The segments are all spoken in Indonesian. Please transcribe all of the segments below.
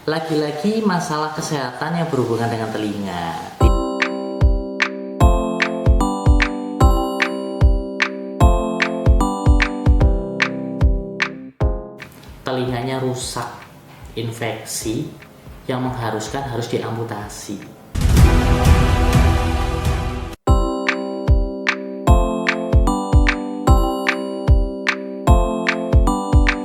Lagi-lagi masalah kesehatan yang berhubungan dengan telinga. Telinganya rusak, infeksi, yang mengharuskan harus diamputasi.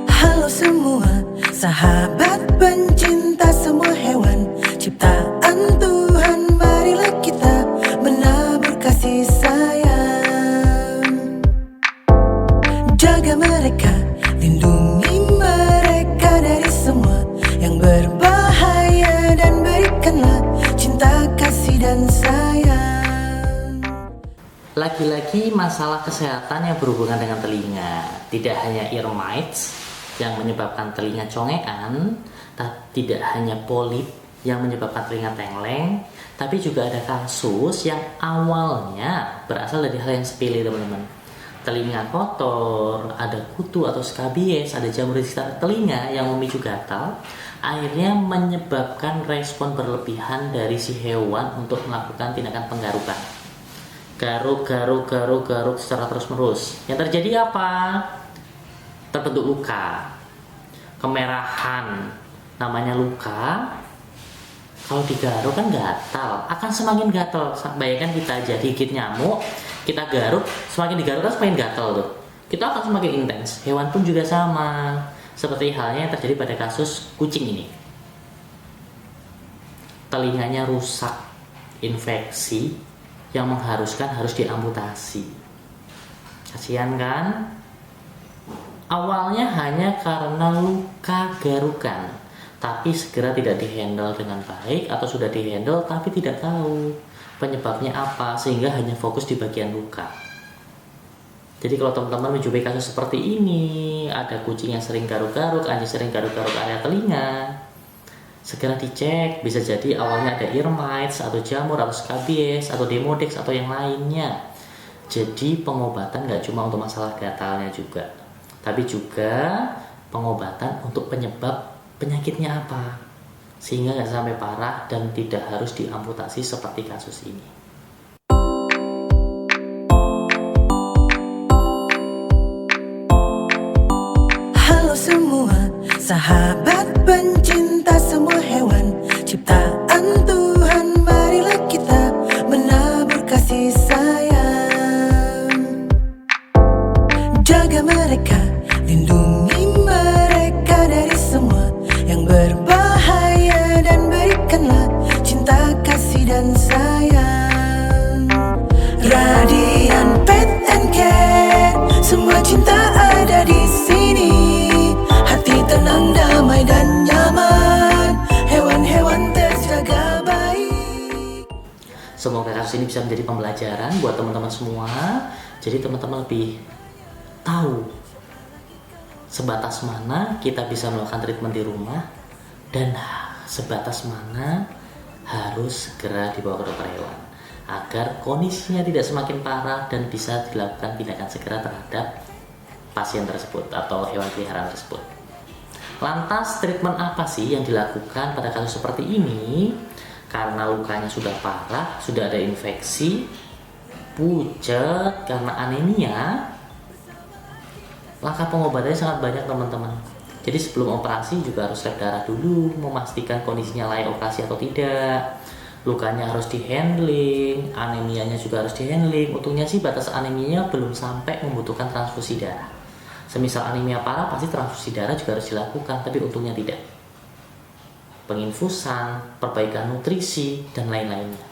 Halo semua, sahabat pencinta semua hewan ciptaan Tuhan, marilah kita menabur kasih sayang. Jaga mereka, lindungi mereka dari semua yang berbahaya, dan berikanlah cinta, kasih, dan sayang. Lagi-lagi masalah kesehatan yang berhubungan dengan telinga. Tidak hanya ear mites yang menyebabkan telinga congekan, tidak hanya polip yang menyebabkan telinga tengleng, tapi juga ada kasus yang awalnya berasal dari hal yang sepele, teman-teman. Telinga kotor, ada kutu atau skabies, ada jamur di sekitar telinga yang memicu gatal, akhirnya menyebabkan respon berlebihan dari si hewan untuk melakukan tindakan penggarukan. Garuk secara terus-menerus. Yang terjadi apa? Terbentuk luka, kemerahan. Namanya luka, kalau digaruk kan gatal, akan semakin gatal. Bayangkan kita aja gigit nyamuk, kita garuk, semakin digaruk kan semakin gatal tuh. Kita akan semakin intens. Hewan pun juga sama, seperti halnya yang terjadi pada kasus kucing ini. Telinganya rusak, infeksi, yang mengharuskan harus diamputasi. Kasihan kan? Awalnya hanya karena luka garukan, tapi segera tidak dihandle dengan baik, atau sudah dihandle tapi tidak tahu penyebabnya apa, sehingga hanya fokus di bagian luka. Jadi kalau teman-teman menjumpai kasus seperti ini, ada kucing yang sering garuk-garuk, anjing sering garuk-garuk area telinga, segera dicek. Bisa jadi awalnya ada ear mites atau jamur atau skabies atau demodex atau yang lainnya. Jadi pengobatan nggak cuma untuk masalah gatalnya juga, tapi juga pengobatan untuk penyebab penyakitnya apa, sehingga nggak sampai parah dan tidak harus diamputasi seperti kasus ini. Halo semua, sahabat pencinta semua hewan ciptaan Tuhan, marilah kita menabur kasih sayang. Jaga mereka, lindungi mereka dari semua yang berbahaya, dan berikanlah cinta, kasih, dan sayang. Radian Pet and Care, semua cinta ada di sini. Hati tenang, damai, dan nyaman, hewan-hewan terjaga baik. Semoga kasus ini bisa menjadi pembelajaran buat teman-teman semua. Jadi teman-teman lebih tahu sebatas mana kita bisa melakukan treatment di rumah, dan sebatas mana harus segera dibawa ke dokter hewan agar kondisinya tidak semakin parah dan bisa dilakukan tindakan segera terhadap pasien tersebut atau hewan peliharaan tersebut. Lantas treatment apa sih yang dilakukan pada kasus seperti ini? Karena lukanya sudah parah, sudah ada infeksi, pucat karena anemia, langkah pengobatannya sangat banyak, teman-teman. Jadi sebelum operasi juga harus cek darah dulu, memastikan kondisinya layak operasi atau tidak. Lukanya harus dihandling, anemianya juga harus dihandling. Untungnya sih batas anemianya belum sampai membutuhkan transfusi darah. Semisal anemia parah, pasti transfusi darah juga harus dilakukan, tapi untungnya tidak. Penginfusan, perbaikan nutrisi, dan lain-lainnya.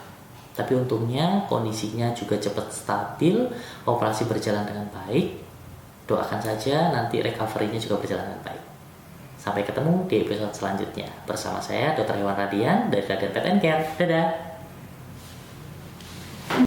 Tapi untungnya kondisinya juga cepat stabil, operasi berjalan dengan baik. Doakan saja nanti recovery-nya juga berjalan dengan baik. Sampai ketemu di episode selanjutnya. Bersama saya Dr. Hewan Radian dari Radian Pet and Care. Dadah!